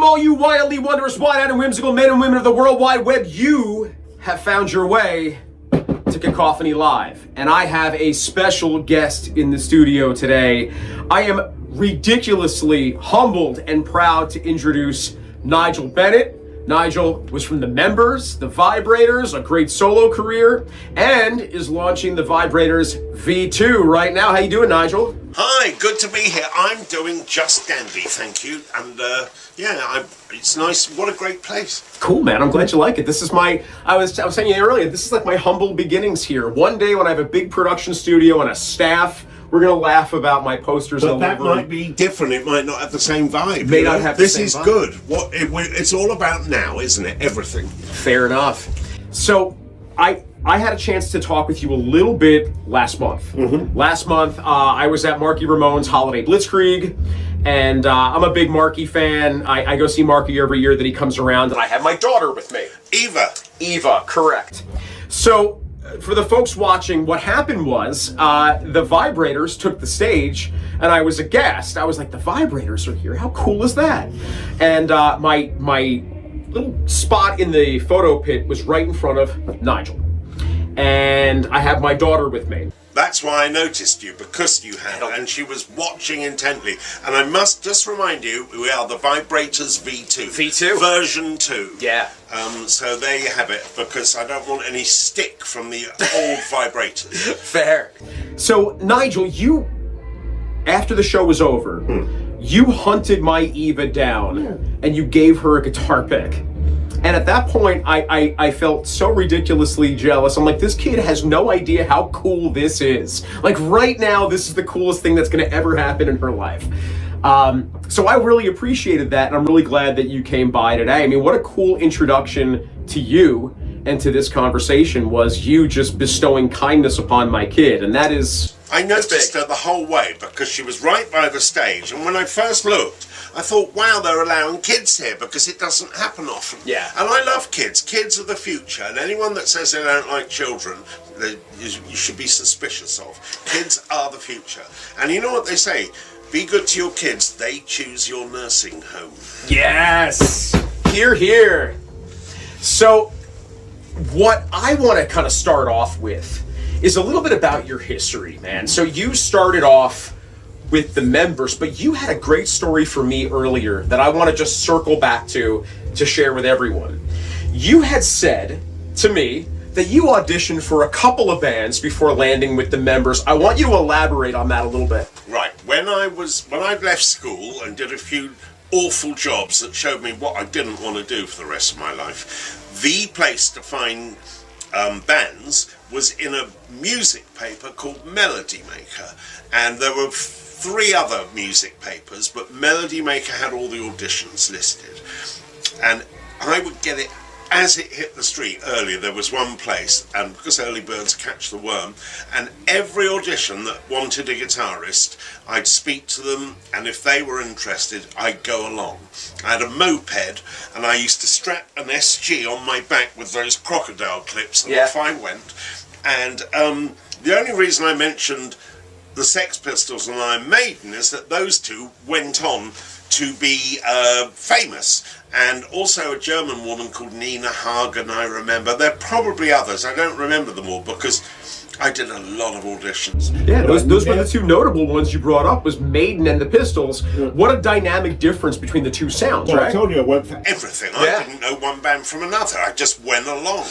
all you wildly wondrous, wide-eyed and whimsical men and women of the World Wide Web, you have found your way to Cacophony Live. And I have a special guest in the studio today. I am ridiculously humbled and proud to introduce Nigel Bennett. Nigel was from the Members, the Vibrators, a great solo career, and is launching the Vibrators V2 right now. How you doing, Nigel? Hi, good to be here. I'm doing just dandy, thank you. And it's nice. What a great place. Cool, man. I'm glad you like it. This is I was saying earlier, this is like my humble beginnings here. One day when I have a big production studio and a staff, we're going to laugh about my posters. But that might be different. It might not have the same vibe. May not have the same vibe. This is good. It's all about now, isn't it? Everything. Fair enough. So I had a chance to talk with you a little bit last month. Mm-hmm. Last month, I was at Marky Ramone's Holiday Blitzkrieg, and I'm a big Marky fan. I go see Marky every year that he comes around, and I have my daughter with me. Eva, correct. So for the folks watching, what happened was the Vibrators took the stage, and I was aghast. I was like, the Vibrators are here. How cool is that? And my little spot in the photo pit was right in front of Nigel. And I have my daughter with me. That's why I noticed you, because you had, and she was watching intently. And I must just remind you, we are the Vibrators V2. V2? Version 2. Yeah. So there you have it, because I don't want any stick from the old vibrators. Fair. So, Nigel, you, after the show was over, you hunted my Eva down, and you gave her a guitar pick. And at that point, I felt so ridiculously jealous. I'm like, this kid has no idea how cool this is. Like, right now, this is the coolest thing that's going to ever happen in her life. So I really appreciated that, and I'm really glad that you came by today. I mean, what a cool introduction to you and to this conversation was you just bestowing kindness upon my kid, and that is... I noticed her the whole way, because she was right by the stage, and when I first looked, I thought, wow, they're allowing kids here, because it doesn't happen often. Yeah. And I love kids. Kids are the future, and anyone that says they don't like children, you should be suspicious of. Kids are the future. And you know what they say? Be good to your kids, they choose your nursing home. Yes! Hear, hear. So, what I want to kind of start off with is a little bit about your history, man. So you started off with the Members, but you had a great story for me earlier that I want to just circle back to share with everyone. You had said to me that you auditioned for a couple of bands before landing with the Members. I want you to elaborate on that a little bit. Right. When I left school and did a few awful jobs that showed me what I didn't want to do for the rest of my life, the place to find bands was in a music paper called Melody Maker, and there were 3 other music papers, but Melody Maker had all the auditions listed, and I would get it as it hit the street earlier. There was one place, and because early birds catch the worm, and every audition that wanted a guitarist, I'd speak to them, and if they were interested, I'd go along. I had a moped, and I used to strap an SG on my back with those crocodile clips, and off I went. And the only reason I mentioned the Sex Pistols and Iron Maiden is that those two went on to be famous. And also a German woman called Nina Hagen, I remember. There are probably others. I don't remember them all because I did a lot of auditions. Yeah, those were the 2 notable ones you brought up, was Maiden and the Pistols. Yeah. What a dynamic difference between the 2 sounds, right? I told you I went for everything. I didn't know one band from another. I just went along.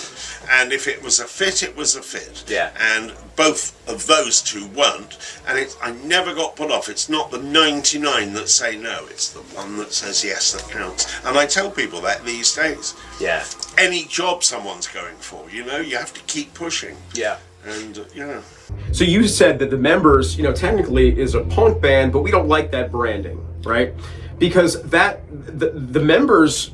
And if it was a fit, it was a fit. Yeah. And both of those 2 weren't. And I never got put off. It's not the 99 that say no. It's the one that says yes that counts. And I tell people that these days. Yeah. Any job someone's going for, you have to keep pushing. Yeah. And, So you said that the Members, technically is a punk band, but we don't like that branding, right? Because the Members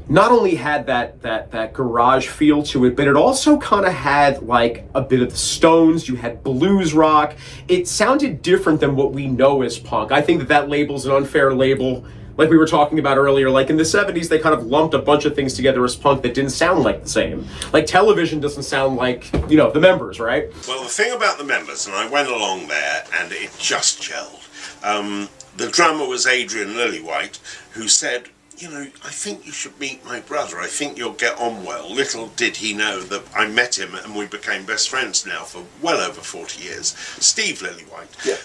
not only had that garage feel to it, but it also kind of had like a bit of the Stones. You had blues rock. It sounded different than what we know as punk. I think that label's an unfair label. Like we were talking about earlier, like in the 70s, they kind of lumped a bunch of things together as punk that didn't sound like the same. Like Television doesn't sound like, the Members, right? Well, the thing about the Members, and I went along there, and it just gelled. The drummer was Adrian Lillywhite, who said, you know, I think you should meet my brother. I think you'll get on well. Little did he know that I met him and we became best friends now for well over 40 years. Steve Lillywhite. Yeah.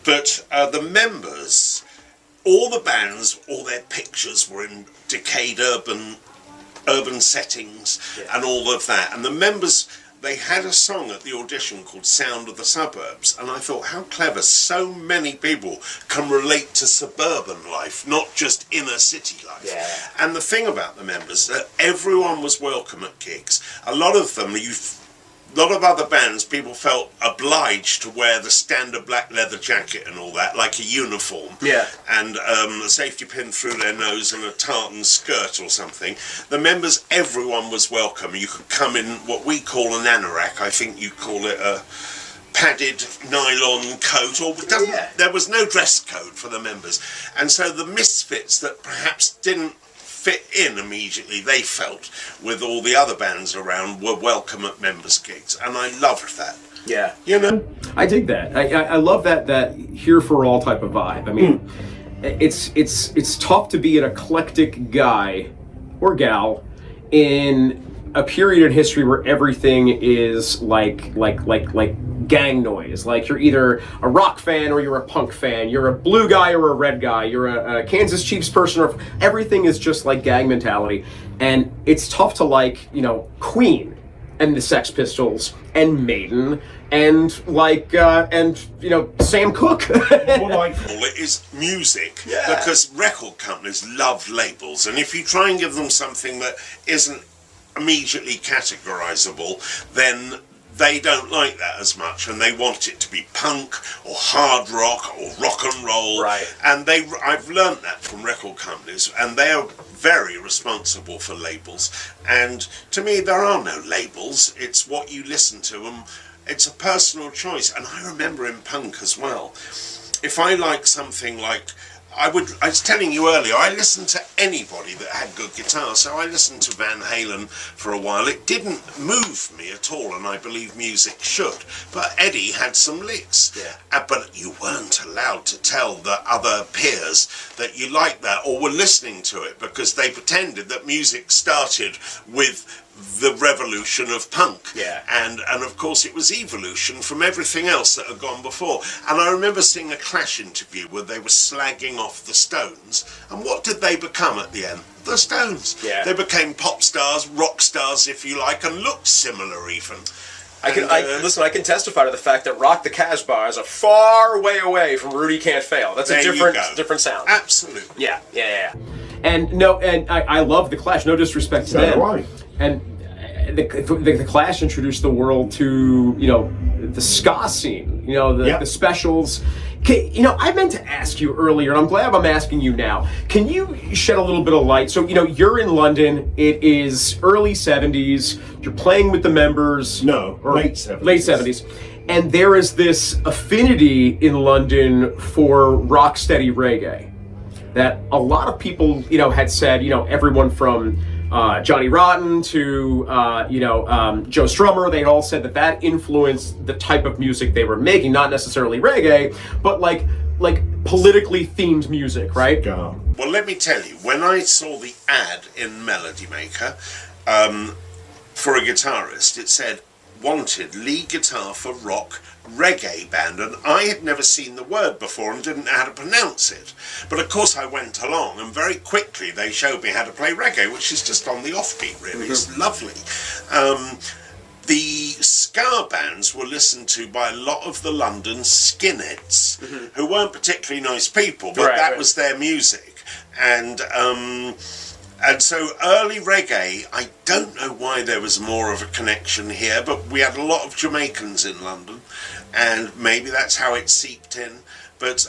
But the members, all the bands, all their pictures were in decayed urban settings, and all of that. And the members, they had a song at the audition called Sound of the Suburbs, and I thought, how clever, so many people can relate to suburban life, not just inner city life. Yeah. And the thing about the members, that everyone was welcome at gigs. A lot of them, a lot of other bands, people felt obliged to wear the standard black leather jacket and all that, like a uniform. Yeah. And a safety pin through their nose and a tartan skirt or something. The members, everyone was welcome. You could come in what we call an anorak. I think you call it a padded nylon coat, or there was no dress code for the members. And so the misfits that perhaps didn't fit in immediately, they felt, with all the other bands around, were welcome at members' gigs, and I loved that. Yeah, you know, I dig that. I love that here for all type of vibe. I mean, it's tough to be an eclectic guy or gal in a period in history where everything is like gang noise. Like you're either a rock fan or you're a punk fan. You're a blue guy or a red guy. You're a Kansas Chiefs person, or everything is just like gang mentality. And it's tough to like, you know, Queen and the Sex Pistols and Maiden and you know, Sam Cooke. What I call it is music, because record companies love labels, and if you try and give them something that isn't immediately categorizable, then they don't like that as much, and they want it to be punk or hard rock or rock and roll. Right. And I've learned that from record companies, and they are very responsible for labels. And to me, there are no labels. It's what you listen to, and it's a personal choice. And I remember in punk as well, if I like something like, I was telling you earlier, I listened to anybody that had good guitar, so I listened to Van Halen for a while. It didn't move me at all, and I believe music should. But Eddie had some licks. Yeah. But you weren't allowed to tell the other peers that you liked that or were listening to it, because they pretended that music started with the revolution of punk. Yeah. And of course it was evolution from everything else that had gone before. And I remember seeing a Clash interview where they were slagging off the Stones, and what did they become at the end? The Stones. Yeah. They became pop stars, rock stars if you like, and looked similar even. I can testify to the fact that Rock the Casbah is a far way away from Rudy Can't Fail. That's a different sound. Absolutely. Yeah. And I love the Clash. No disrespect to them. Right. And the Clash introduced the world to, you know, the ska scene. You know, the specials. You know, I meant to ask you earlier, and I'm glad I'm asking you now. Can you shed a little bit of light? So, you know, you're in London. It is early 70s. You're playing with the members. No, late 70s. Late 70s. And there is this affinity in London for rocksteady reggae that a lot of people, you know, had said, you know, everyone from Johnny Rotten to, Joe Strummer, they all said that influenced the type of music they were making, not necessarily reggae, but like politically themed music, right? Yeah. Well, let me tell you, when I saw the ad in Melody Maker for a guitarist, it said, wanted lead guitar for rock reggae band, and I had never seen the word before and didn't know how to pronounce it. But of course I went along, and very quickly they showed me how to play reggae, which is just on the offbeat, really. It's lovely. The ska bands were listened to by a lot of the London skinheads, who weren't particularly nice people, but that was their music. And so early reggae, I don't know why there was more of a connection here, but we had a lot of Jamaicans in London, and maybe that's how it seeped in. But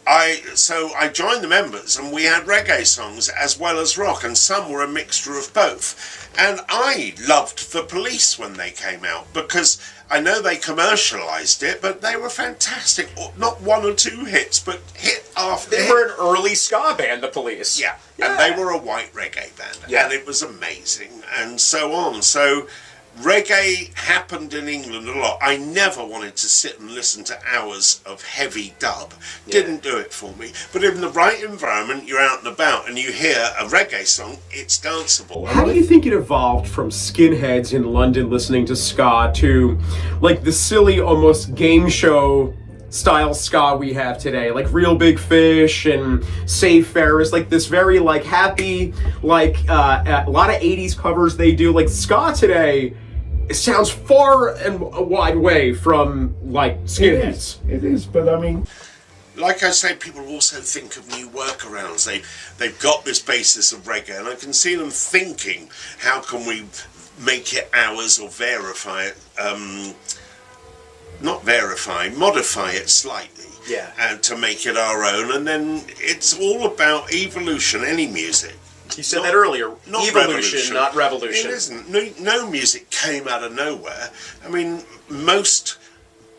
I joined the members, and we had reggae songs as well as rock, and some were a mixture of both. And I loved The Police when they came out, because I know they commercialised it, but they were fantastic. Not one or two hits, but hit after hit. They were an early ska band, The Police. Yeah. And they were a white reggae band, and it was amazing, and so on. So reggae happened in England a lot. I never wanted to sit and listen to hours of heavy dub. Didn't do it for me. But in the right environment, you're out and about and you hear a reggae song, it's danceable. How do you think it evolved from skinheads in London listening to ska to like the silly, almost game show style ska we have today, like Real Big Fish and Save Ferris, like this very like happy, like a lot of 80s covers they do. Like ska today, it sounds far and wide way from like skinheads. It is, but I mean, like I say, people also think of new workarounds. They've got this basis of reggae, and I can see them thinking, how can we make it ours or verify it? Not verify, modify it slightly, and to make it our own. And then it's all about evolution. Any music. You said that earlier. Not evolution, not revolution. It isn't. No music came out of nowhere. I mean, most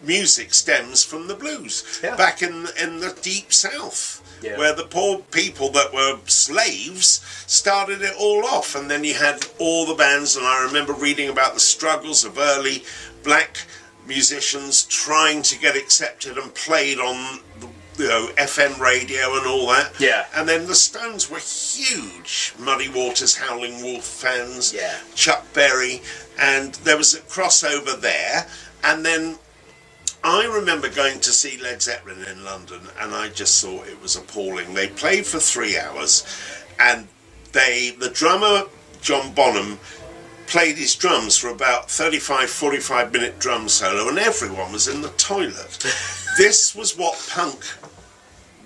music stems from the blues back in the deep south, where the poor people that were slaves started it all off, and then you had all the bands. And I remember reading about the struggles of early black musicians trying to get accepted and played on FM radio and all that. And then the Stones were huge Muddy Waters, Howling Wolf fans, Chuck Berry, and there was a crossover there. And then I remember going to see Led Zeppelin in London, and I just thought it was appalling. They played for 3 hours, and the drummer, John Bonham, played his drums for about 45 minute drum solo, and everyone was in the toilet. This was what punk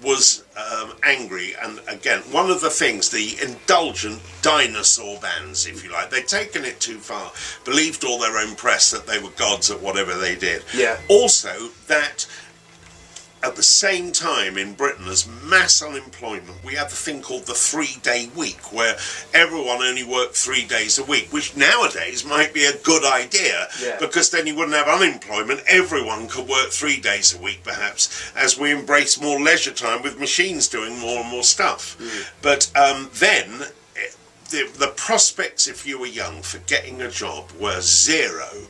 was angry. And again, one of the things, the indulgent dinosaur bands, if you like, they'd taken it too far, believed all their own press that they were gods at whatever they did. Also, that at the same time in Britain, as mass unemployment, we had the thing called the 3-day week, where everyone only worked 3 days a week, which nowadays might be a good idea, because then you wouldn't have unemployment. Everyone could work 3 days a week, perhaps, as we embrace more leisure time with machines doing more and more stuff. But then the prospects, if you were young, for getting a job were zero,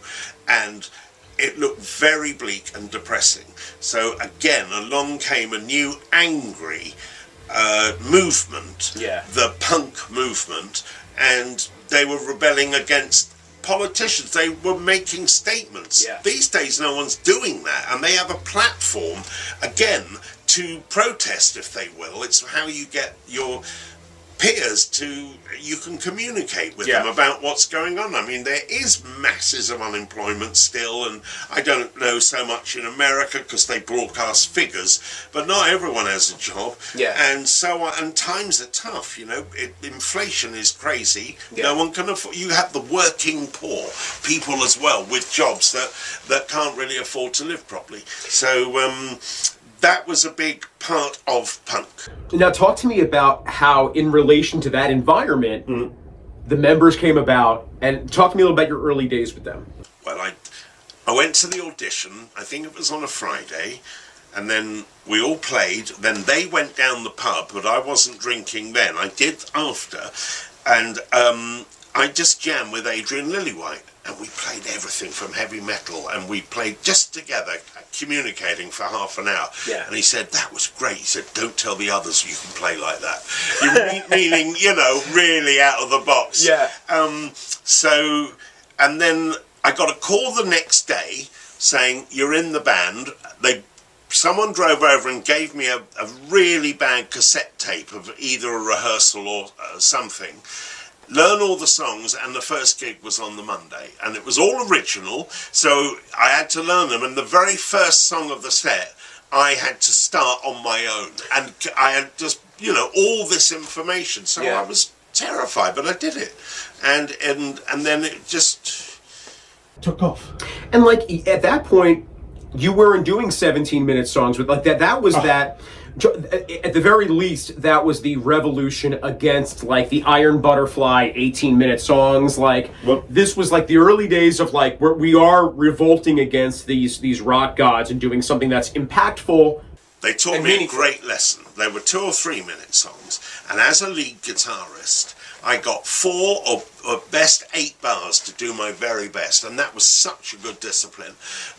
and it looked very bleak and depressing. So again, along came a new angry movement, the punk movement, and they were rebelling against politicians. They were making statements. These days no one's doing that, and they have a platform, again, to protest, if they will. It's how you get your peers you can communicate with them about what's going on. I mean, there is masses of unemployment still, and I don't know so much in America because they broadcast figures, but not everyone has a job. And so on, and times are tough, inflation is crazy. No one can afford. You have the working poor people as well with jobs that can't really afford to live properly. So that was a big part of punk. Now talk to me about how, in relation to that environment, the members came about, and talk to me a little about your early days with them. Well, I went to the audition, I think it was on a Friday, and then we all played. Then they went down the pub, but I wasn't drinking then. I did after, and I just jammed with Adrian Lillywhite. And we played everything from heavy metal, and we played just together, communicating for half an hour. And he said, that was great. He said, don't tell the others you can play like that. Meaning, really out of the box. So, and then I got a call the next day saying, you're in the band. Someone drove over and gave me a really bad cassette tape of either a rehearsal or something. Learn all the songs, and the first gig was on the Monday, and it was all original, so I had to learn them. And the very first song of the set I had to start on my own, and I had just all this information, so I was terrified, but I did it, and then it just took off. And like at that point, you weren't doing 17-minute songs with like that. That was that. At the very least, that was the revolution against like the Iron Butterfly 18-minute songs. Like this was like the early days of like where we are revolting against these rock gods and doing something that's impactful. They taught me a great lesson. They were 2 or 3 minute songs, and as a lead guitarist, I got 4 or best 8 bars to do my very best, and that was such a good discipline.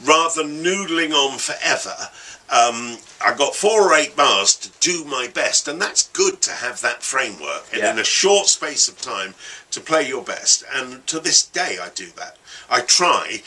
Rather than noodling on forever, I got 4 or 8 bars to do my best, and that's good to have that framework, and in a short space of time to play your best. And to this day I do that. I try,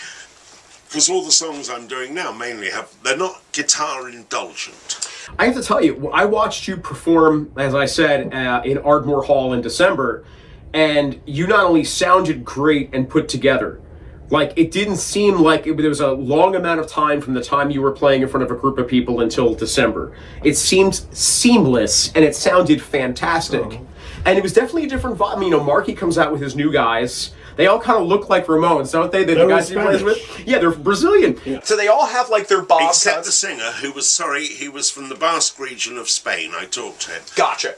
because all the songs I'm doing now mainly they're not guitar indulgent. I have to tell you, I watched you perform, as I said, in Ardmore Hall in December, and you not only sounded great and put together, like it didn't seem like there was a long amount of time from the time you were playing in front of a group of people until December. It seemed seamless, and it sounded fantastic. And it was definitely a different vibe. I mean, Marky comes out with his new guys. They all kind of look like Ramones, don't they? The guys he plays with? Yeah, they're Brazilian. Yeah. So they all have like their boss. Except the singer, who was, he was from the Basque region of Spain. I talked to him. Gotcha.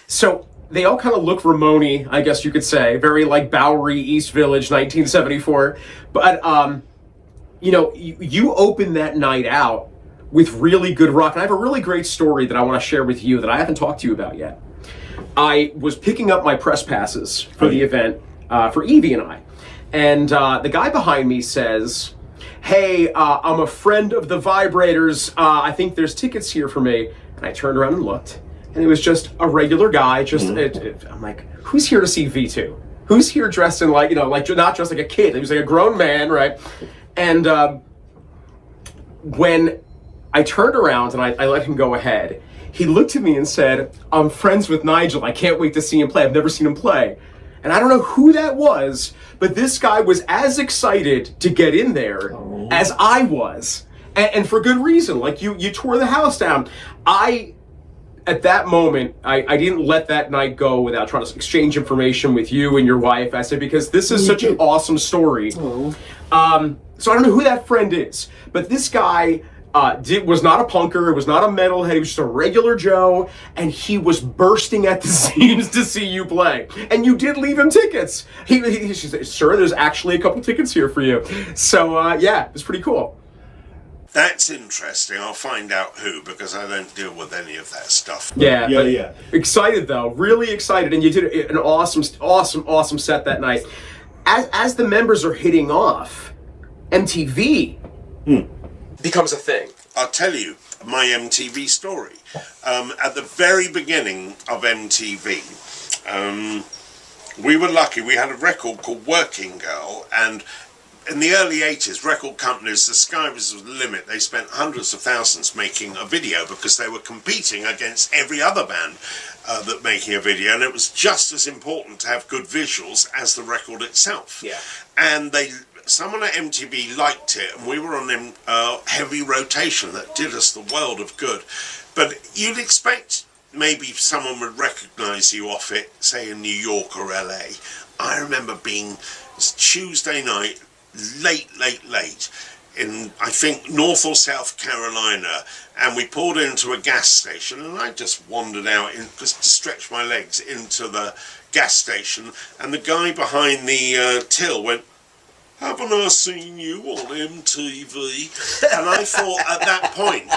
So they all kind of look Ramone, I guess you could say. Very like Bowery, East Village, 1974. But, you opened that night out with really good rock. And I have a really great story that I want to share with you that I haven't talked to you about yet. I was picking up my press passes for the event. For Evie and I. And the guy behind me says, hey, I'm a friend of the Vibrators. I think there's tickets here for me. And I turned around and looked. And it was just a regular guy. I'm like, who's here to see V2? Who's here dressed in like not just like a kid. He was like a grown man, right? And when I turned around and I let him go ahead, he looked at me and said, I'm friends with Nigel. I can't wait to see him play. I've never seen him play. And I don't know who that was, but this guy was as excited to get in there as I was. And for good reason. Like, you tore the house down. At that moment, I didn't let that night go without trying to exchange information with you and your wife. I said, because this is such an awesome story. So I don't know who that friend is, but this guy was not a punker, it was not a metalhead, he was just a regular Joe, and he was bursting at the seams to see you play. And you did leave him tickets. He said, sir, there's actually a couple tickets here for you. So, it was pretty cool. That's interesting. I'll find out who, because I don't deal with any of that stuff. Yeah. Excited, though. Really excited. And you did an awesome set that night. As the members are hitting off, MTV becomes a thing. I'll tell you my MTV story. At the very beginning of MTV, we were lucky. We had a record called Working Girl, and in the early 80s, record companies, the sky was the limit. They spent hundreds of thousands making a video because they were competing against every other band that making a video, and it was just as important to have good visuals as the record itself. Yeah. And someone at MTV liked it, and we were on heavy rotation that did us the world of good. But you'd expect maybe someone would recognise you off it, say in New York or LA. I remember being Tuesday night, late in, I think, North or South Carolina, and we pulled into a gas station, and I just wandered out just to stretch my legs into the gas station, and the guy behind the till went, haven't I seen you on MTV? And I thought, at that point,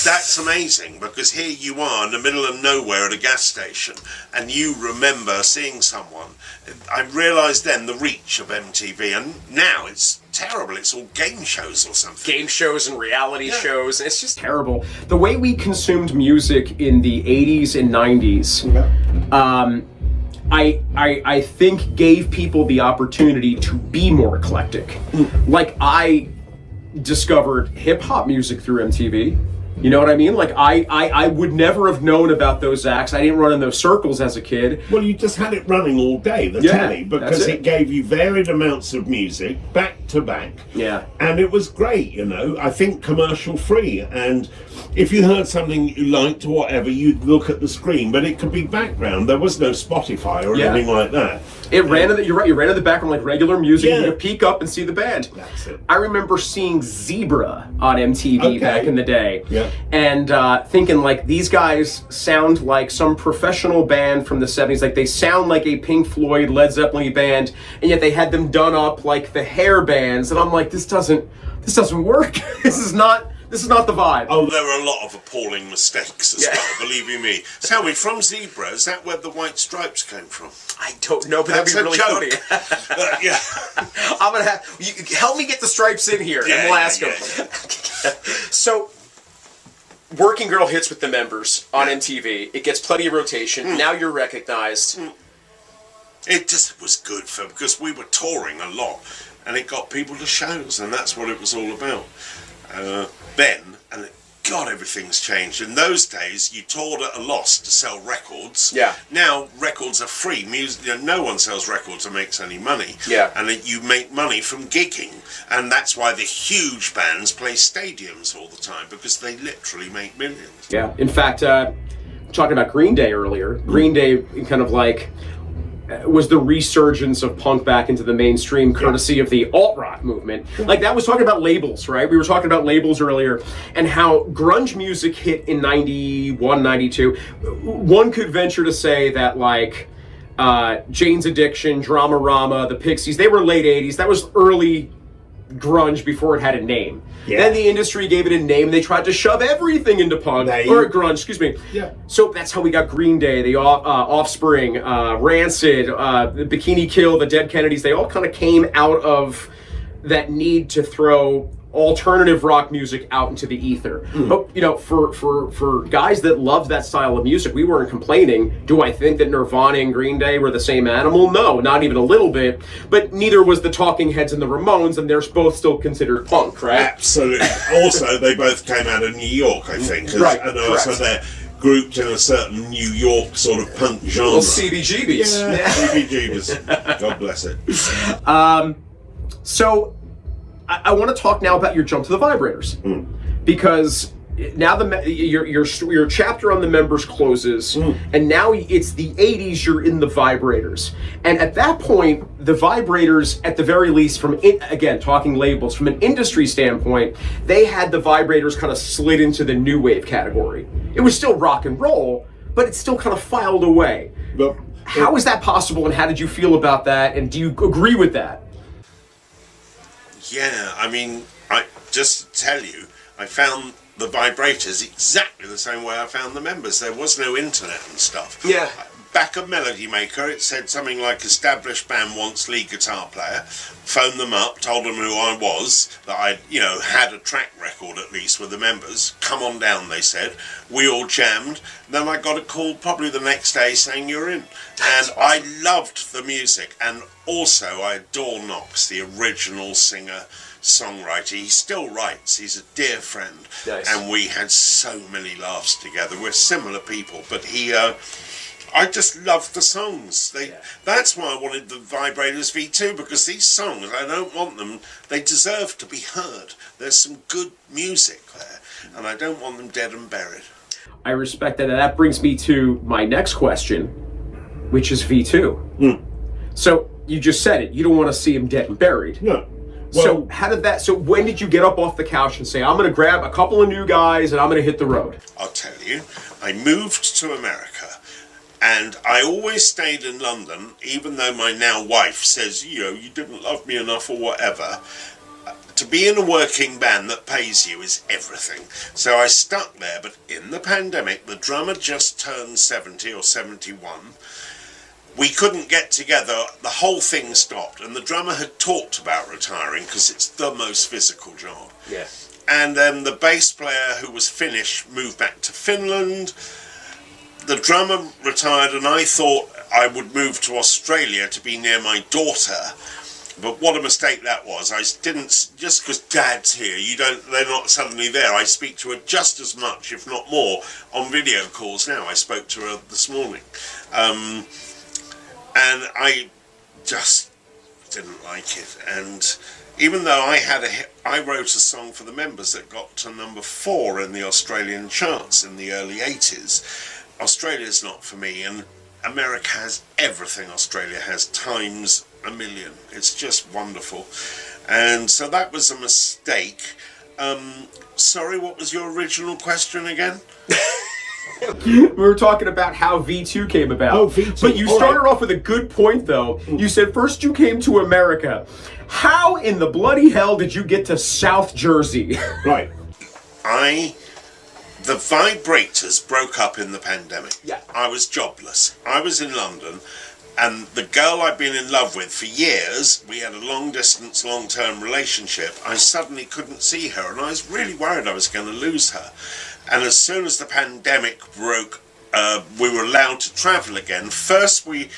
that's amazing, because here you are in the middle of nowhere at a gas station, and you remember seeing someone. I realised then the reach of MTV, and now it's terrible. It's all game shows or something. Game shows and reality shows. It's just terrible. The way we consumed music in the 80s and 90s, I think gave people the opportunity to be more eclectic. Like, I discovered hip-hop music through MTV. You know what I mean? Like, I would never have known about those acts. I didn't run in those circles as a kid. Well, you just had it running all day, the telly, because it gave you varied amounts of music, back to back. Yeah. And it was great, I think commercial free. And if you heard something you liked or whatever, you'd look at the screen, but it could be background. There was no Spotify or anything like that. It ran in you're right, you ran in the background like regular music, and you could peek up and see the band. That's it. I remember seeing Zebra on MTV back in the day. Yeah. And thinking, like, these guys sound like some professional band from the 70s. Like, they sound like a Pink Floyd, Led Zeppelin band, and yet they had them done up like the hair bands. And I'm like, this doesn't work. This is not This is not the vibe. Oh, There are a lot of appalling mistakes as well, believe you me. Tell me, from Zebra, is that where the white stripes came from? I don't know, but that'd be really funny. Yeah. I'm gonna have you help me get the stripes in here, and we'll ask them. So, Working Girl hits with the members on MTV. It gets plenty of rotation. Now you're recognized. It just was good because we were touring a lot, and it got people to shows, and that's what it was all about. Ben, and God, everything's changed. In those days, you toured at a loss to sell records. Yeah. Now records are free. Music, no one sells records or makes any money. Yeah. And you make money from gigging, and that's why the huge bands play stadiums all the time, because they literally make millions. Yeah. In fact, talking about Green Day earlier, Green Day kind of like was the resurgence of punk back into the mainstream courtesy of the alt-rock movement. Like, that was talking about labels, right? We were talking about labels earlier and how grunge music hit in 91, 92. One could venture to say that, like, Jane's Addiction, Dramarama, the Pixies, they were late 80s. That was early grunge before it had a name. Yeah. Then the industry gave it a name. They tried to shove everything into punk or grunge, excuse me. Yeah. So that's how we got Green Day, the Offspring, Rancid, Bikini Kill, the Dead Kennedys. They all kind of came out of that need to throw alternative rock music out into the ether. But, you know, for guys that love that style of music, we weren't complaining. Do I think that Nirvana and Green Day were the same animal? No, not even a little bit. But neither was the Talking Heads and the Ramones, and they're both still considered punk, right? Absolutely. Also, they both came out of New York, I think. Right, And also they're grouped in a certain New York sort of punk genre. Well, CBGBs. Yeah, CBGBs. God bless it. So, I want to talk now about your jump to the Vibrators, because now your chapter on the members closes, and now it's the 80s. You're in the Vibrators, and at that point, the Vibrators, at the very least, again talking labels from an industry standpoint, they had the Vibrators kind of slid into the new wave category. It was still rock and roll, but it's still kind of filed away. Well, how is that possible, and how did you feel about that? And do you agree with that? Yeah, I mean, just to tell you, I found the Vibrators exactly the same way I found the members. There was no internet and stuff. Yeah. Back of Melody Maker, it said something like, established band wants lead guitar player. Phoned them up, told them who I was, that I, had a track record at least with the members. Come on down, they said. We all jammed. Then I got a call probably the next day saying you're in. And awesome. I loved the music, and also I adore Knox, the original singer-songwriter. He still writes. He's a dear friend. Nice. And we had so many laughs together. We're similar people, but I just loved the songs. That's why I wanted the Vibrators V2, because these songs, I don't want them, they deserve to be heard. There's some good music there, and I don't want them dead and buried. I respect that, and that brings me to my next question, which is V2. So, you just said it, you don't want to see him dead and buried. No. Well, so when did you get up off the couch and say, I'm going to grab a couple of new guys and I'm going to hit the road? I'll tell you, I moved to America. And I always stayed in London, even though my now wife says, you didn't love me enough or whatever. To be in a working band that pays you is everything. So I stuck there, but in the pandemic, the drummer just turned 70 or 71. We couldn't get together, the whole thing stopped, and the drummer had talked about retiring because it's the most physical job. Yeah. And then the bass player who was Finnish moved back to Finland. The drummer retired, and I thought I would move to Australia to be near my daughter. But what a mistake that was. I didn't, just because Dad's here, they're not suddenly there. I speak to her just as much, if not more, on video calls now. I spoke to her this morning. And I just didn't like it. And even though I wrote a song for the members that got to number 4 in the Australian charts in the early 80s, Australia's not for me, and America has everything Australia has times a million. It's just wonderful. And so that was a mistake. Sorry, what was your original question again? We were talking about how V2 came about. Oh, V2. But you started off with a good point, though. You said first you came to America. How in the bloody hell did you get to South Jersey? Right. the Vibrators broke up in the pandemic. Yeah. I was jobless. I was in London, and the girl I'd been in love with for years, we had a long-distance, long-term relationship. I suddenly couldn't see her, and I was really worried I was going to lose her. And as soon as the pandemic broke, we were allowed to travel again. First, we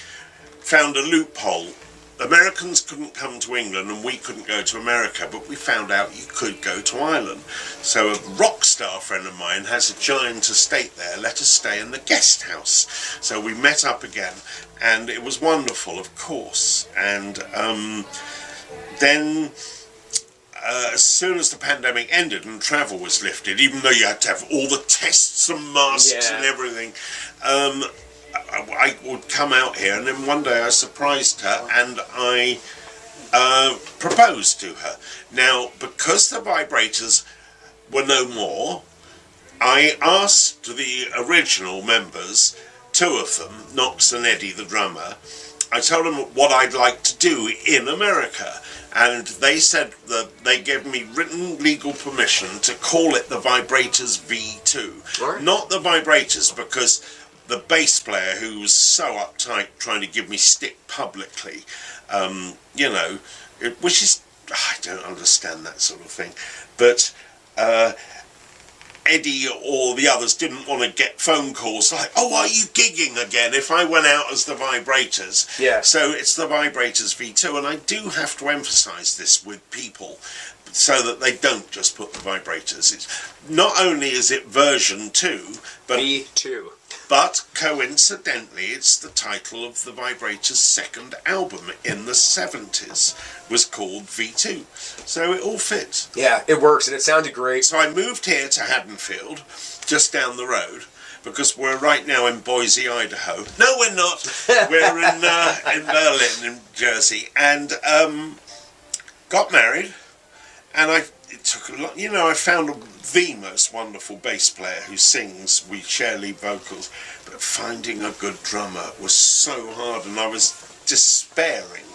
found a loophole. Americans couldn't come to England and we couldn't go to America, but we found out you could go to Ireland. So a rock star friend of mine has a giant estate there, let us stay in the guest house. So we met up again, and it was wonderful, of course. And then as soon as the pandemic ended and travel was lifted, even though you had to have all the tests and masks and everything, I would come out here, and then one day I surprised her and I proposed to her. Now, because the Vibrators were no more, I asked the original members, two of them, Knox and Eddie the drummer, I told them what I'd like to do in America, and they said that they gave me written legal permission to call it the Vibrators V2. Right. Not the Vibrators, because the bass player, who was so uptight trying to give me stick publicly, which is, I don't understand that sort of thing, but Eddie or the others didn't want to get phone calls like, oh, are you gigging again, if I went out as the Vibrators. Yeah. So it's the Vibrators V2, and I do have to emphasize this with people so that they don't just put the Vibrators. It's not only is it version 2, but V2. But coincidentally, it's the title of the Vibrators' second album in the 70s, was called V2. So it all fits. Yeah, it works, and it sounded great. So I moved here to Haddonfield, just down the road, because we're right now in Boise, Idaho. No, we're not. We're in Berlin, in Jersey, and got married, and it took a lot. I found the most wonderful bass player who sings. We share lead vocals, but finding a good drummer was so hard, and I was despairing,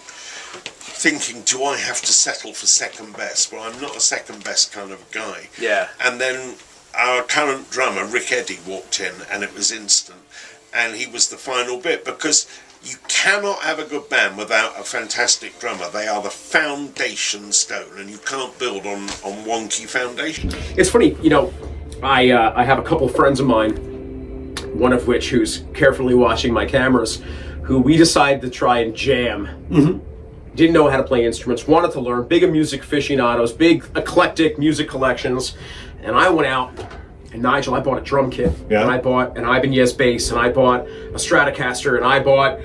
thinking, do I have to settle for second best? Well, I'm not a second best kind of guy. Yeah. And then our current drummer, Rick Eddy, walked in, and it was instant, and he was the final bit, because you cannot have a good band without a fantastic drummer. They are the foundation stone, and you can't build on wonky foundation. It's funny, I have a couple friends of mine, one of which who's carefully watching my cameras, who we decided to try and jam. Mm-hmm. Didn't know how to play instruments, wanted to learn, big music aficionados, big eclectic music collections, and I went out. And Nigel, I bought a drum kit, and I bought an Ibanez bass, and I bought a Stratocaster, and I bought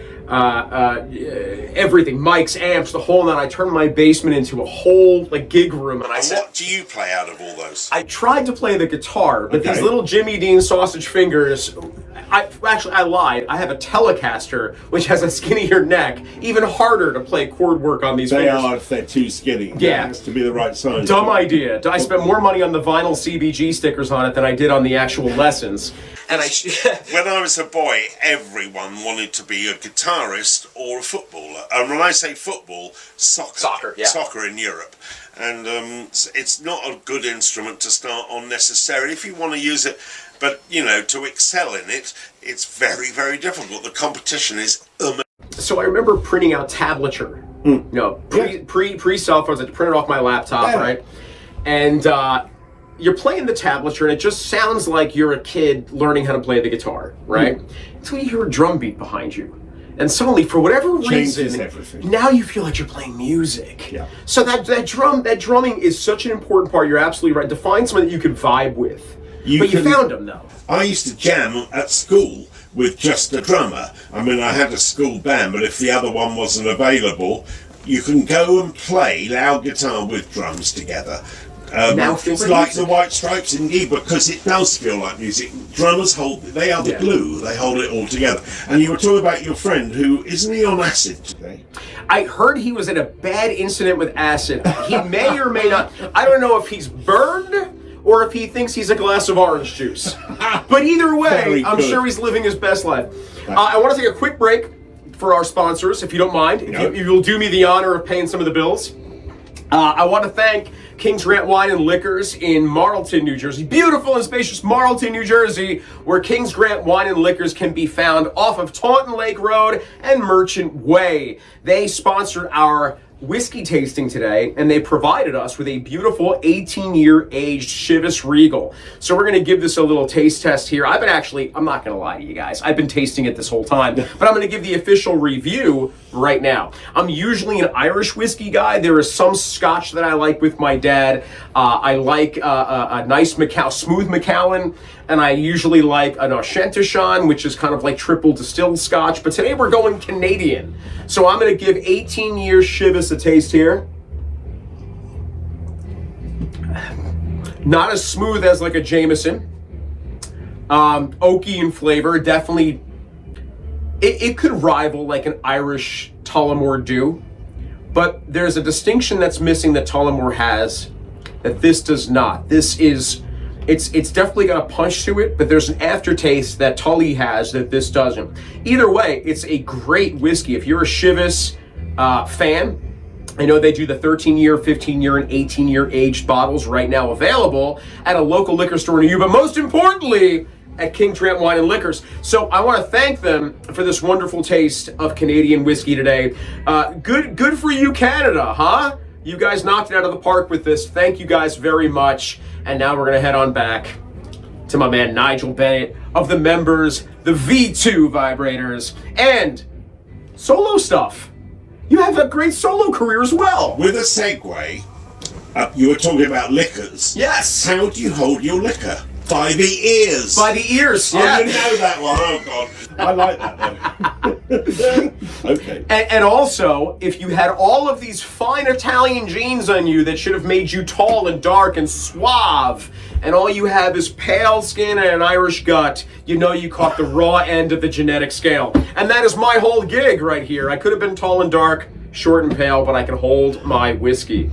everything, mics, amps, the whole nine. I turned my basement into a whole gig room, and I said, what do you play out of all those? I tried to play the guitar, but these little Jimmy Dean sausage fingers. I lied. I have a Telecaster, which has a skinnier neck, even harder to play chord work on these fingers. They are if they're too skinny. Yeah. It has to be the right size. Dumb idea. I spent more money on the vinyl CBG stickers on it than I did on the actual lessons. And when I was a boy, everyone wanted to be a guitarist or a footballer. And when I say football, soccer. Soccer in Europe. And it's not a good instrument to start on necessarily if you want to use it. But, to excel in it, it's very, very difficult. The competition is amazing. So I remember printing out tablature. Pre-cell phones, I had to print it off my laptop, right? And you're playing the tablature, and it just sounds like you're a kid learning how to play the guitar, right? Until you hear a drum beat behind you. And suddenly, for whatever reason, now you feel like you're playing music. Yeah. So that drumming is such an important part. You're absolutely right. To find someone that you can vibe with. You found them, though. I used to jam at school with just a drummer. I mean, I had a school band, but if the other one wasn't available, you can go and play loud guitar with drums together. It's like the White Stripes indeed, because it does feel like music. Drummers they are the glue, they hold it all together. And you were talking about your friend who, isn't he on acid today? I heard he was in a bad incident with acid. He may or may not, I don't know if he's burned or if he thinks he's a glass of orange juice. But either way, I'm sure he's living his best life. I want to take a quick break for our sponsors, if you don't mind. If you'll do me the honor of paying some of the bills. I want to thank King's Grant Wine and Liquors in Marlton, New Jersey. Beautiful and spacious Marlton, New Jersey, where King's Grant Wine and Liquors can be found off of Taunton Lake Road and Merchant Way. They sponsored our whiskey tasting today, and they provided us with a beautiful 18-year aged Chivas Regal. So we're going to give this a little taste test here. I'm not going to lie to you guys, I've been tasting it this whole time, but I'm going to give the official review right now. I'm usually an Irish whiskey guy. There is some Scotch that I like with my dad. I like a nice smooth Macallan, and I usually like an Auchentoshan, which is kind of like triple distilled Scotch, but today we're going Canadian. So I'm going to give 18 years Chivas a taste here. Not as smooth as like a Jameson. Oaky in flavor, definitely. It could rival like an Irish Tullamore Dew, but there's a distinction that's missing that Tullamore has that this does not. It's definitely got a punch to it, but there's an aftertaste that Tully has that this doesn't. Either way, it's a great whiskey. If you're a Chivas fan, I know they do the 13-year, 15-year, and 18-year aged bottles right now available at a local liquor store near you, but most importantly, at King's Grant Wine and Liquors. So I want to thank them for this wonderful taste of Canadian whiskey today. Good for you, Canada, huh? You guys knocked it out of the park with this. Thank you guys very much. And now we're going to head on back to my man Nigel Bennett of the members, the V2 Vibrators, and solo stuff. You have a great solo career as well. With a segue, you were talking about liquors. Yes. How do you hold your liquor? By the ears. By the ears, yeah. I didn't know that one. Oh, God. I like that though. Okay. And also, if you had all of these fine Italian genes on you that should have made you tall and dark and suave, and all you have is pale skin and an Irish gut, you know you caught the raw end of the genetic scale. And that is my whole gig right here. I could have been tall and dark, short and pale, but I can hold my whiskey.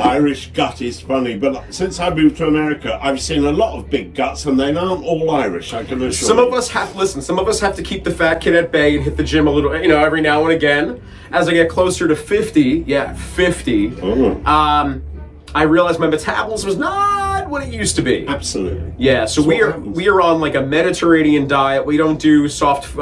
Irish gut is funny, but since I moved to America, I've seen a lot of big guts, and they aren't all Irish, I can assure you. Some of us have to keep the fat kid at bay and hit the gym a little, every now and again. As I get closer to 50, I realized my metabolism was not what it used to be. Absolutely. Yeah, so we are on like a Mediterranean diet. We don't do soft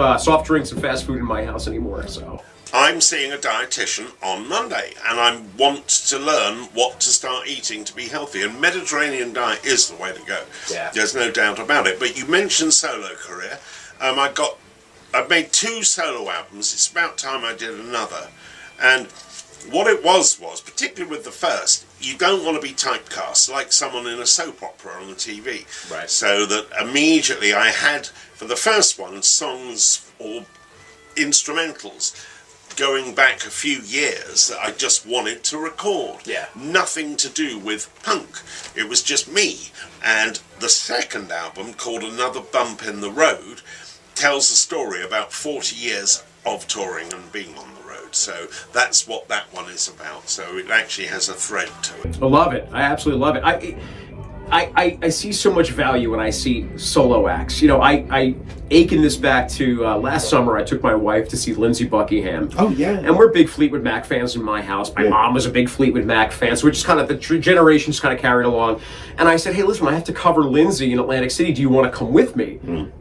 drinks and fast food in my house anymore, so. I'm seeing a dietitian on Monday, and I want to learn what to start eating to be healthy. And Mediterranean diet is the way to go. Yeah. There's no doubt about it. But you mentioned solo career. I've made 2 solo albums. It's about time I did another. And what it was particularly with the first, you don't want to be typecast like someone in a soap opera on the TV. Right. So that immediately I had, for the first one, songs or instrumentals going back a few years that I just wanted to record. Yeah. Nothing to do with punk. It was just me. And the second album, called Another Bump in the Road, tells a story about 40 years of touring and being on the road. So that's what that one is about. So it actually has a thread to it. I love it. I absolutely love it. I see so much value when I see solo acts. I ache in this back to last summer. I took my wife to see Lindsey Buckingham. Oh, yeah. And we're big Fleetwood Mac fans in my house. My mom was a big Fleetwood Mac fan, so we're just kind of, the generations kind of carried along. And I said, hey, listen, I have to cover Lindsey in Atlantic City. Do you want to come with me?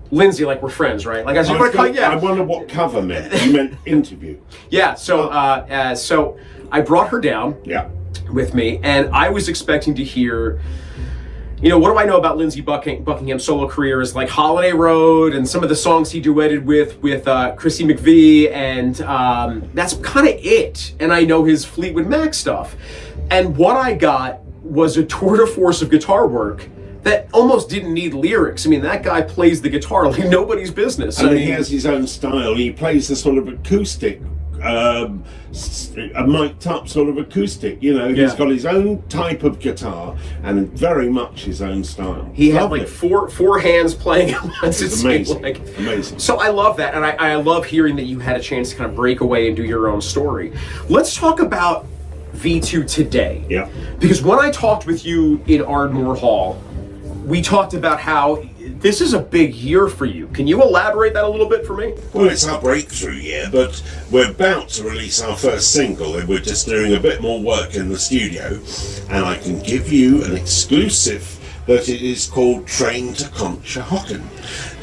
Lindsey, like, we're friends, right? Like, I said, I wonder what cover meant. You meant interview. Yeah, so so I brought her down with me, and I was expecting to hear, what do I know about Lindsey Buckingham's solo career is like Holiday Road and some of the songs he duetted with Chrissy McVie, and that's kind of it. And I know his Fleetwood Mac stuff. And what I got was a tour de force of guitar work that almost didn't need lyrics. I mean, that guy plays the guitar like nobody's business. And he has his own style. He plays the sort of acoustic, a mic'd up sort of acoustic, he's got his own type of guitar and very much his own style. He had like four hands playing at once. It's amazing. Amazing. So I love that, and I love hearing that you had a chance to kind of break away and do your own story. Let's talk about V2 today. Yeah. Because when I talked with you in Ardmore Hall, we talked about how This is a big year for you. Can you elaborate that a little bit for me? Well, it's our breakthrough year, but we're about to release our first single, and we're just doing a bit more work in the studio, and I can give you an exclusive that it is called Train to Conshohocken.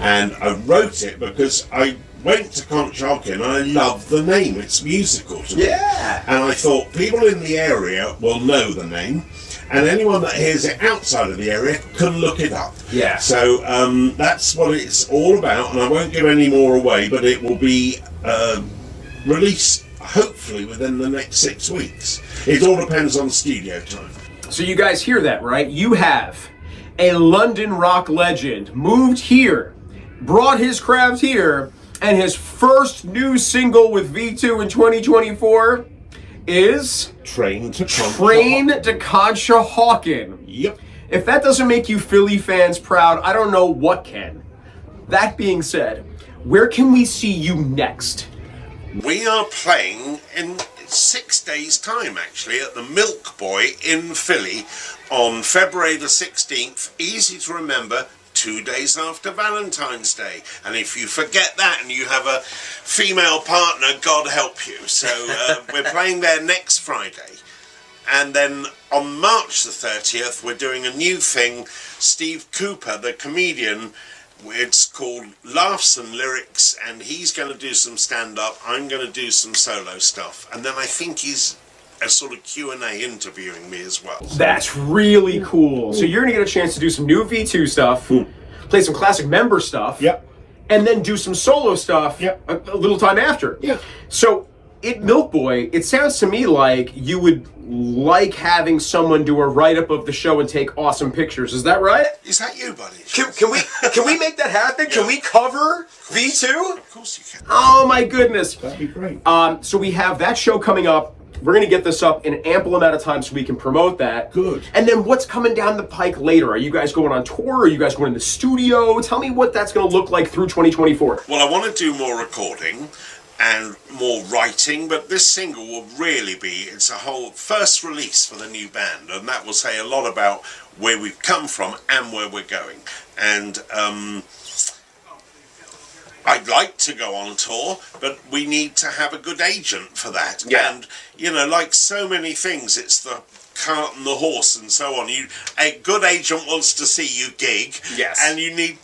And I wrote it because I went to Conshohocken and I love the name. It's musical to me. Yeah. And I thought people in the area will know the name, and anyone that hears it outside of the area can look it up. Yeah. So that's what it's all about, and I won't give any more away, but it will be released hopefully within the next 6 weeks. It all depends on studio time. So you guys hear that, right? You have a London rock legend moved here, brought his craft here, and his first new single with V2 in 2024 is Train to Conshohocken. Yep. If that doesn't make you Philly fans proud, I don't know what can. That being said, where can we see you next? We are playing in 6 days' time, actually, at the Milk Boy in Philly on February the 16th. Easy to remember, 2 days after Valentine's Day. And if you forget that and you have a female partner, God help you. So we're playing there next Friday. And then on March the 30th, we're doing a new thing. Steve Cooper, the comedian, it's called Laughs and Lyrics, and he's going to do some stand-up. I'm going to do some solo stuff. And then I think he's a sort of Q&A interviewing me as well. That's really cool. So you're going to get a chance to do some new V2 stuff, play some classic member stuff, and then do some solo stuff a little time after. So at Milk Boy, it sounds to me like you would like having someone do a write-up of the show and take awesome pictures. Is that right? Is that you, buddy? Can we make that happen? Can we cover V2? Of course you can. Oh my goodness. That'd be great. So we have that show coming up. We're going to get this up in an ample amount of time so we can promote that. Good. And then what's coming down the pike later? Are you guys going on tour? Are you guys going in the studio? Tell me what that's going to look like through 2024. Well, I want to do more recording and more writing, but this single will really be, it's a whole first release for the new band, and that will say a lot about where we've come from and where we're going. And I'd like to go on tour, but we need to have a good agent for that. And, you know, like so many things, it's the cart and the horse and so on. A good agent wants to see you gig, and you need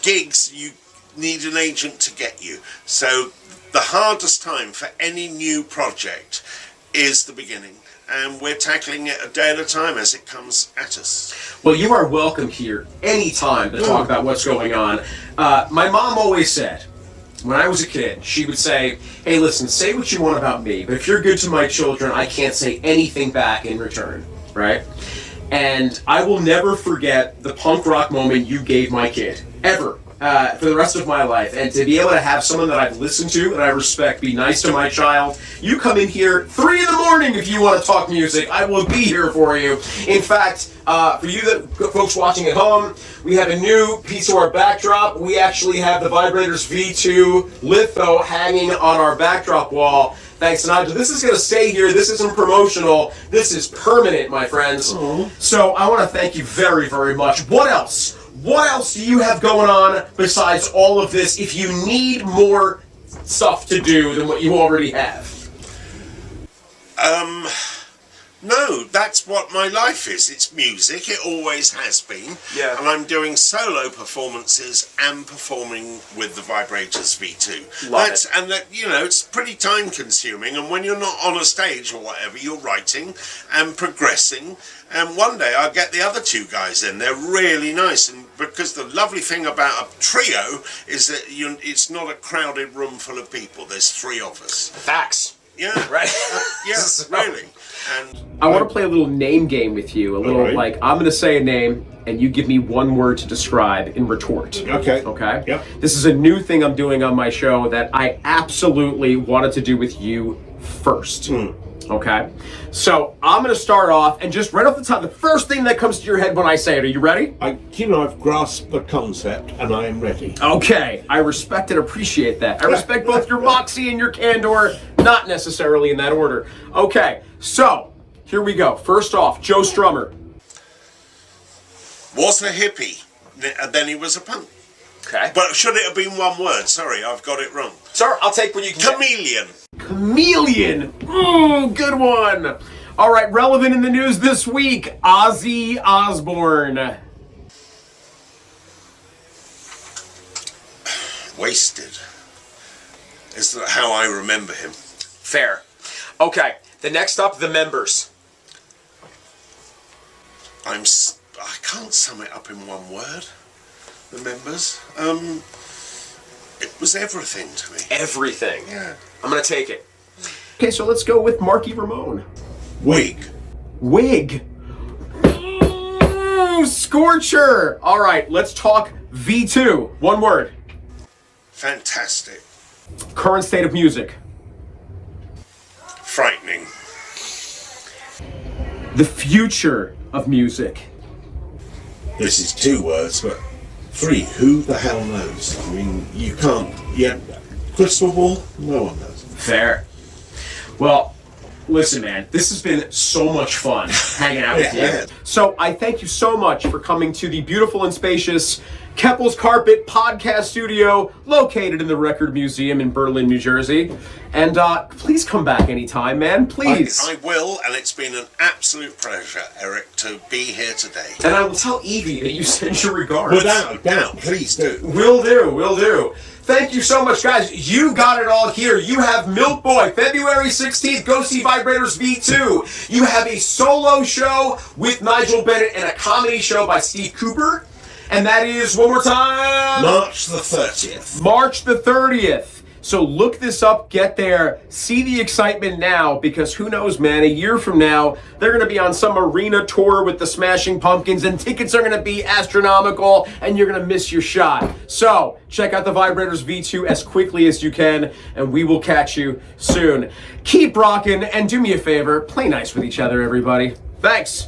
gigs, you need an agent to get you. So the hardest time for any new project is the beginning, and we're tackling it a day at a time as it comes at us. Well, you are welcome here anytime to talk about what's going on. My mom always said, when I was a kid, she would say, hey, listen, say what you want about me, but if you're good to my children, I can't say anything back in return, right? And I will never forget the punk rock moment you gave my kid, ever. For the rest of my life, and to be able to have someone that I've listened to and I respect be nice to my child. You come in here 3 a.m. if you want to talk music. I will be here for you. In fact, for you folks watching at home, we have a new piece of our backdrop. We actually have the Vibrators V2 litho hanging on our backdrop wall. Thanks to Nigel. This is going to stay here. This isn't promotional. This is permanent, my friends. So I want to thank you very, very much. What else? What else do you have going on besides all of this if you need more stuff to do than what you already have? No, that's what my life is. It's music. It always has been. Yeah. And I'm doing solo performances and performing with the Vibrators V2. Love it. And that, you know, it's pretty time consuming. And when you're not on a stage or whatever, you're writing and progressing. And one day I'll get the other 2 guys in. They're really nice. And because the lovely thing about a trio is that it's not a crowded room full of people. There's 3 of us. Facts. Yeah. Right? Really. And I want to play a little name game with you. A little, right. like, I'm going to say a name, and you give me one word to describe in retort. Okay. Okay? Yep. This is a new thing I'm doing on my show that I absolutely wanted to do with you first. Okay? So, I'm going to start off, and just right off the top, the first thing that comes to your head when I say it. Are you ready? I've grasped the concept, and I am ready. Okay. I respect and appreciate that. I respect both your moxie and your candor, not necessarily in that order. Okay. So, here we go. First off, Joe Strummer. was a hippie. and then he was a punk. Okay. But should it have been one word? Sorry, I've got it wrong. Sir, I'll take what you can get. Chameleon. Chameleon. Ooh, good one. All right, relevant in the news this week, Ozzy Osbourne. Wasted. Is that how I remember him? Fair. Okay, the next up, the members. I can't sum it up in one word. The members. It was everything to me. Everything. Yeah. I'm gonna take it. Okay, so let's go with Marky Ramone. Wig. Wig. Ooh, Scorcher. All right, let's talk V2. One word. Fantastic. Current state of music. Frightening. The future of music. This is 2 words, but 3. Who the hell knows? I mean, you can't. Yeah, crystal ball. No one knows. Fair. Well, listen, man, this has been so much fun hanging out with you. Yeah. So I thank you so much for coming to the beautiful and spacious Keppel's Carpet podcast studio located in the Record Museum in Berlin, New Jersey. And please come back anytime, man. Please. I will, and it's been an absolute pleasure, Eric, to be here today. And I will tell Evie that you sent your regards. Without a doubt, please do. Will do, will do. Thank you so much, guys. You got it all here. You have Milk Boy, February 16th. Go see Vibrators V2. You have a solo show with Nigel Bennett and a comedy show by Steve Cooper. And that is, one more time, March the 30th. March the 30th. So look this up, get there, see the excitement now, because who knows, man, a year from now, they're going to be on some arena tour with the Smashing Pumpkins, and tickets are going to be astronomical, and you're going to miss your shot. So check out the Vibrators V2 as quickly as you can, and we will catch you soon. Keep rocking, and do me a favor, play nice with each other, everybody. Thanks.